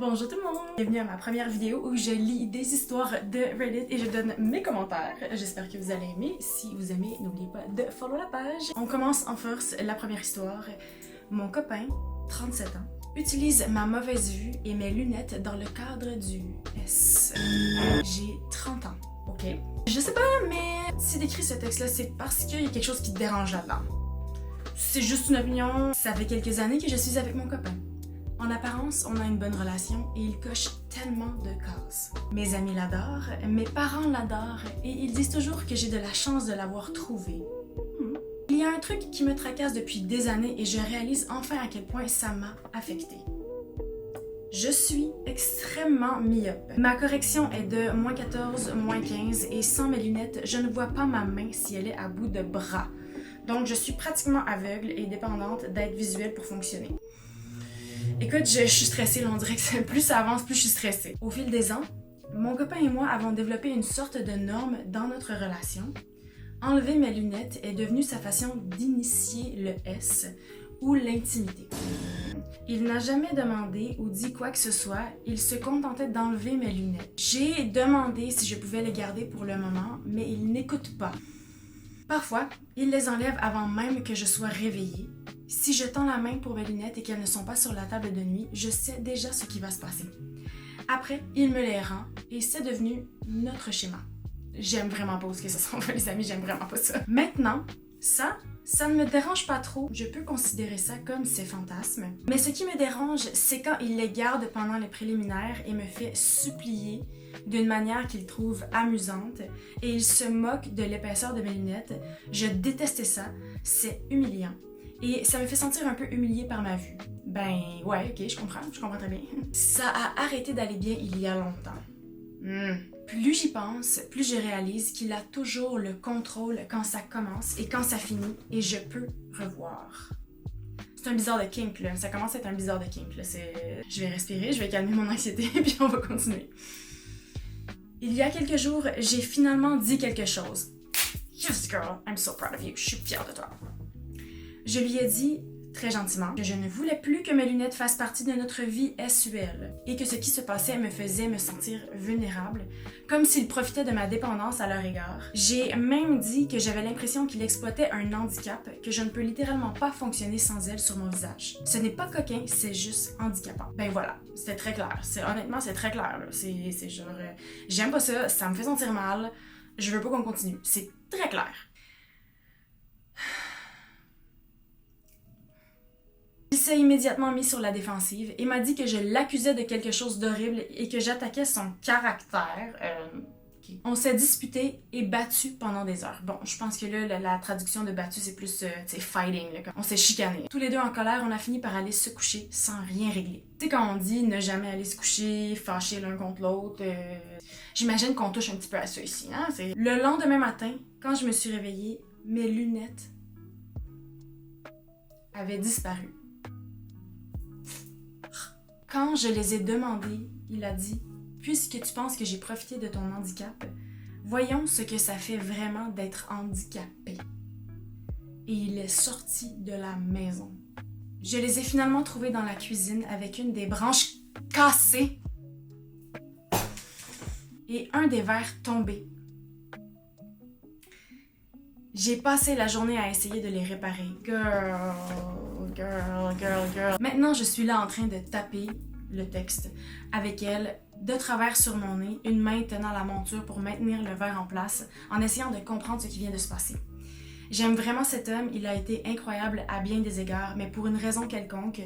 Bonjour tout le monde! Bienvenue à ma première vidéo où je lis des histoires de Reddit et je donne mes commentaires. J'espère que vous allez aimer. Si vous aimez, n'oubliez pas de follow la page. On commence en force la première histoire. Mon copain, 37 ans, utilise ma mauvaise vue et mes lunettes dans le cadre du S. J'ai 30 ans, ok? Je sais pas, mais si t'écris ce texte-là, c'est parce qu'il y a quelque chose qui te dérange là-dedans. C'est juste une opinion. Ça fait quelques années que je suis avec mon copain. En apparence, on a une bonne relation et il coche tellement de cases. Mes amis l'adorent, mes parents l'adorent et ils disent toujours que j'ai de la chance de l'avoir trouvé. Il y a un truc qui me tracasse depuis des années et je réalise enfin à quel point ça m'a affectée. Je suis extrêmement myope. Ma correction est de -14, -15 et sans mes lunettes, je ne vois pas ma main si elle est à bout de bras. Donc je suis pratiquement aveugle et dépendante d'aide visuelle pour fonctionner. Écoute, je suis stressée, là, on dirait que plus ça avance, plus je suis stressée. Au fil des ans, mon copain et moi avons développé une sorte de norme dans notre relation. Enlever mes lunettes est devenu sa façon d'initier le S ou l'intimité. Il n'a jamais demandé ou dit quoi que ce soit, il se contentait d'enlever mes lunettes. J'ai demandé si je pouvais les garder pour le moment, mais il n'écoute pas. Parfois, il les enlève avant même que je sois réveillée. Si je tends la main pour mes lunettes et qu'elles ne sont pas sur la table de nuit, je sais déjà ce qui va se passer. Après, il me les rend et c'est devenu notre schéma. J'aime vraiment pas ce que ça s'en va, les amis, j'aime vraiment pas ça. Maintenant, ça ne me dérange pas trop. Je peux considérer ça comme ses fantasmes. Mais ce qui me dérange, c'est quand il les garde pendant les préliminaires et me fait supplier d'une manière qu'il trouve amusante et il se moque de l'épaisseur de mes lunettes. Je détestais ça, c'est humiliant. Et ça me fait sentir un peu humiliée par ma vue. Ben ouais, ok, je comprends très bien. Ça a arrêté d'aller bien il y a longtemps. Plus j'y pense, plus je réalise qu'il a toujours le contrôle quand ça commence et quand ça finit, et je peux revoir. C'est un bizarre de kink, là. Ça commence à être un bizarre de kink, là. Je vais respirer, je vais calmer mon anxiété, puis on va continuer. Il y a quelques jours, j'ai finalement dit quelque chose. Yes, girl, I'm so proud of you. Je suis fière de toi. Je lui ai dit, très gentiment, que je ne voulais plus que mes lunettes fassent partie de notre vie SUL et que ce qui se passait me faisait me sentir vulnérable, comme s'il profitait de ma dépendance à leur égard. J'ai même dit que j'avais l'impression qu'il exploitait un handicap, que je ne peux littéralement pas fonctionner sans elles sur mon visage. Ce n'est pas coquin, c'est juste handicapant. Ben voilà, c'était très clair. Honnêtement, c'est très clair. Là. C'est genre, j'aime pas ça, ça me fait sentir mal, je veux pas qu'on continue. C'est très clair. Il s'est immédiatement mis sur la défensive et m'a dit que je l'accusais de quelque chose d'horrible et que j'attaquais son caractère. On s'est disputé et battu pendant des heures. Bon, je pense que là, la traduction de battu, c'est plus, fighting. Là, on s'est chicané. Tous les deux en colère, on a fini par aller se coucher sans rien régler. Tu sais, quand on dit ne jamais aller se coucher, fâcher l'un contre l'autre, j'imagine qu'on touche un petit peu à ça ici. Hein? Le lendemain matin, quand je me suis réveillée, mes lunettes avaient disparu. Quand je les ai demandées, il a dit « Puisque tu penses que j'ai profité de ton handicap, voyons ce que ça fait vraiment d'être handicapé. » Et il est sorti de la maison. Je les ai finalement trouvés dans la cuisine avec une des branches cassées et un des verres tombés. J'ai passé la journée à essayer de les réparer. Girl. Maintenant, je suis là en train de taper le texte avec elle, de travers sur mon nez, une main tenant la monture pour maintenir le verre en place, en essayant de comprendre ce qui vient de se passer. J'aime vraiment cet homme, il a été incroyable à bien des égards, mais pour une raison quelconque,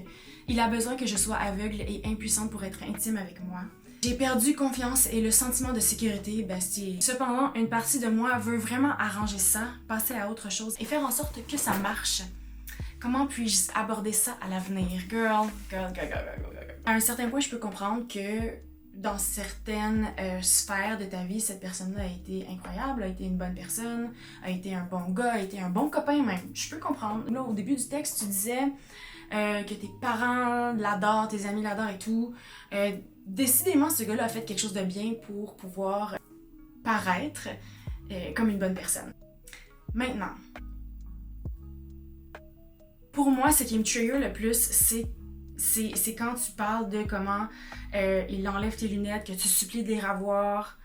il a besoin que je sois aveugle et impuissante pour être intime avec moi. J'ai perdu confiance et le sentiment de sécurité, Bastille. Cependant, une partie de moi veut vraiment arranger ça, passer à autre chose et faire en sorte que ça marche. Comment puis-je aborder ça à l'avenir? Girl. À un certain point, je peux comprendre que dans certaines sphères de ta vie, cette personne-là a été incroyable, a été une bonne personne, a été un bon gars, a été un bon copain même. Je peux comprendre. Là, au début du texte, tu disais que tes parents l'adorent, tes amis l'adorent et tout. Décidément, ce gars-là a fait quelque chose de bien pour pouvoir paraître comme une bonne personne. Maintenant, pour moi, ce qui me trigger le plus, c'est C'est quand tu parles de comment il enlève tes lunettes, que tu supplies de les revoir,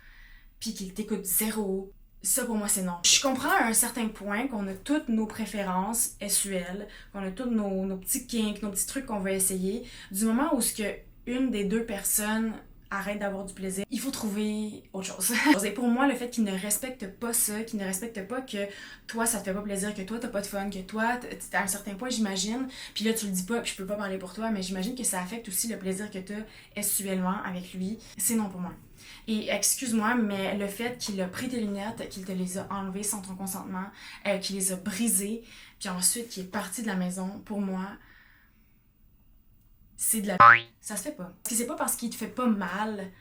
puis qu'il t'écoute zéro. Ça, pour moi, c'est non. Je comprends à un certain point qu'on a toutes nos préférences SUL, qu'on a tous nos petits kinks, nos petits trucs qu'on veut essayer. Du moment où ce que une des deux personnes arrête d'avoir du plaisir, il faut trouver autre chose. Et pour moi, le fait qu'il ne respecte pas ça, qu'il ne respecte pas que toi, ça te fait pas plaisir, que toi, t'as pas de fun, que toi, à un certain point, j'imagine, puis là, tu le dis pas, puis je peux pas parler pour toi, mais j'imagine que ça affecte aussi le plaisir que t'as SUellement avec lui. C'est non pour moi. Et excuse-moi, mais le fait qu'il a pris tes lunettes, qu'il te les a enlevées sans ton consentement, qu'il les a brisées, puis ensuite qu'il est parti de la maison, pour moi, c'est de la... Ça se fait pas. Parce que c'est pas parce qu'il te fait pas mal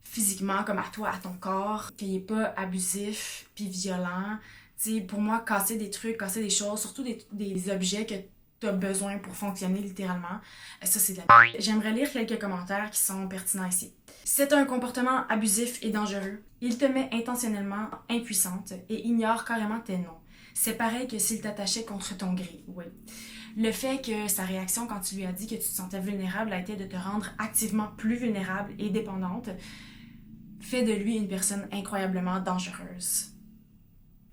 physiquement, comme à toi, à ton corps, qu'il est pas abusif puis violent. T'sais, pour moi, casser des trucs, casser des choses, surtout des objets que t'as besoin pour fonctionner littéralement, ça c'est de la... J'aimerais lire quelques commentaires qui sont pertinents ici. C'est un comportement abusif et dangereux. Il te met intentionnellement impuissante et ignore carrément tes noms. C'est pareil que s'il t'attachait contre ton gré, oui. Le fait que sa réaction quand tu lui as dit que tu te sentais vulnérable a été de te rendre activement plus vulnérable et dépendante fait de lui une personne incroyablement dangereuse.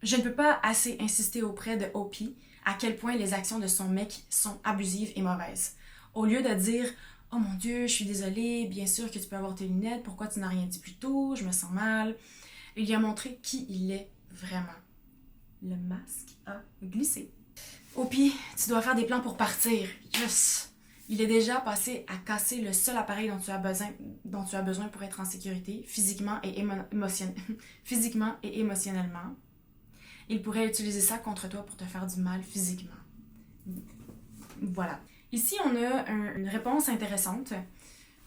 Je ne peux pas assez insister auprès de Opie à quel point les actions de son mec sont abusives et mauvaises. Au lieu de dire « Oh mon Dieu, je suis désolée, bien sûr que tu peux avoir tes lunettes, pourquoi tu n'as rien dit plus tôt, je me sens mal », il lui a montré qui il est vraiment. Le masque a glissé. Opie, tu dois faire des plans pour partir. Yes! Il est déjà passé à casser le seul appareil dont tu as besoin pour être en sécurité, physiquement et émotionnellement. Il pourrait utiliser ça contre toi pour te faire du mal physiquement. Voilà. Ici, on a une réponse intéressante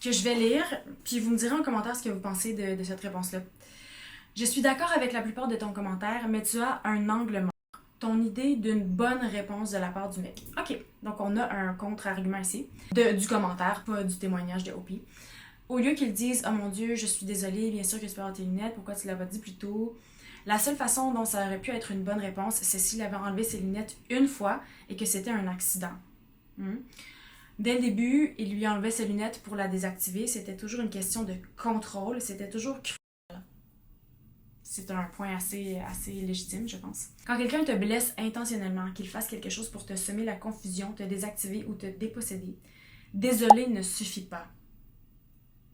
que je vais lire, puis vous me direz en commentaire ce que vous pensez de cette réponse-là. Je suis d'accord avec la plupart de ton commentaire, mais tu as un angle mort. Ton idée d'une bonne réponse de la part du mec. Ok, donc on a un contre-argument ici, du commentaire, pas du témoignage de Opie. Au lieu qu'ils disent « Oh mon Dieu, je suis désolée, bien sûr que tu peux avoir tes lunettes, pourquoi tu l'as pas dit plus tôt? » La seule façon dont ça aurait pu être une bonne réponse, c'est s'il avait enlevé ses lunettes une fois et que c'était un accident. Dès le début, il lui enlevait ses lunettes pour la désactiver. C'était toujours une question de contrôle, c'était toujours cruel. C'est un point assez légitime, je pense. Quand quelqu'un te blesse intentionnellement, qu'il fasse quelque chose pour te semer la confusion, te désactiver ou te déposséder, désolé ne suffit pas.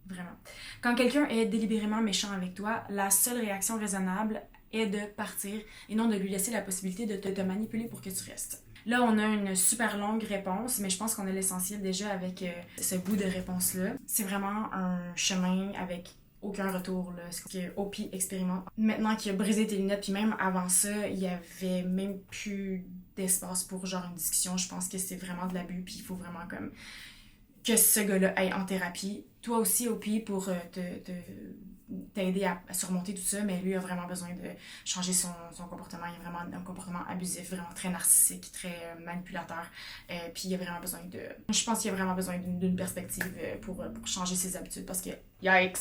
Vraiment. Quand quelqu'un est délibérément méchant avec toi, la seule réaction raisonnable est de partir et non de lui laisser la possibilité de te manipuler pour que tu restes. Là, on a une super longue réponse, mais je pense qu'on a l'essentiel déjà avec ce bout de réponse-là. C'est vraiment un chemin avec aucun retour, là, ce que Opie expérimente. Maintenant qu'il a brisé tes lunettes, puis même avant ça, il y avait même plus d'espace pour genre une discussion. Je pense que c'est vraiment de l'abus, puis il faut vraiment comme que ce gars-là aille en thérapie. Toi aussi, Opie, pour t'aider à surmonter tout ça, mais lui a vraiment besoin de changer son comportement. Il a vraiment un comportement abusif, vraiment très narcissique, très manipulateur. Puis il a vraiment besoin de... Je pense qu'il a vraiment besoin d'une perspective pour changer ses habitudes, parce que, yikes!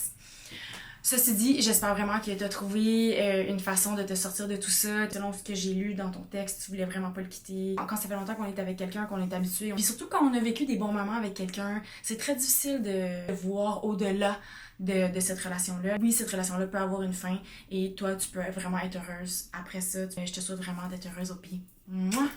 Ceci dit, j'espère vraiment que tu as trouvé une façon de te sortir de tout ça. Selon ce que j'ai lu dans ton texte, tu voulais vraiment pas le quitter. Quand ça fait longtemps qu'on est avec quelqu'un, qu'on est habitué. Puis surtout quand on a vécu des bons moments avec quelqu'un, c'est très difficile de voir au-delà de cette relation-là. Oui, cette relation-là peut avoir une fin et toi, tu peux vraiment être heureuse après ça. Je te souhaite vraiment d'être heureuse au pied. Mouah!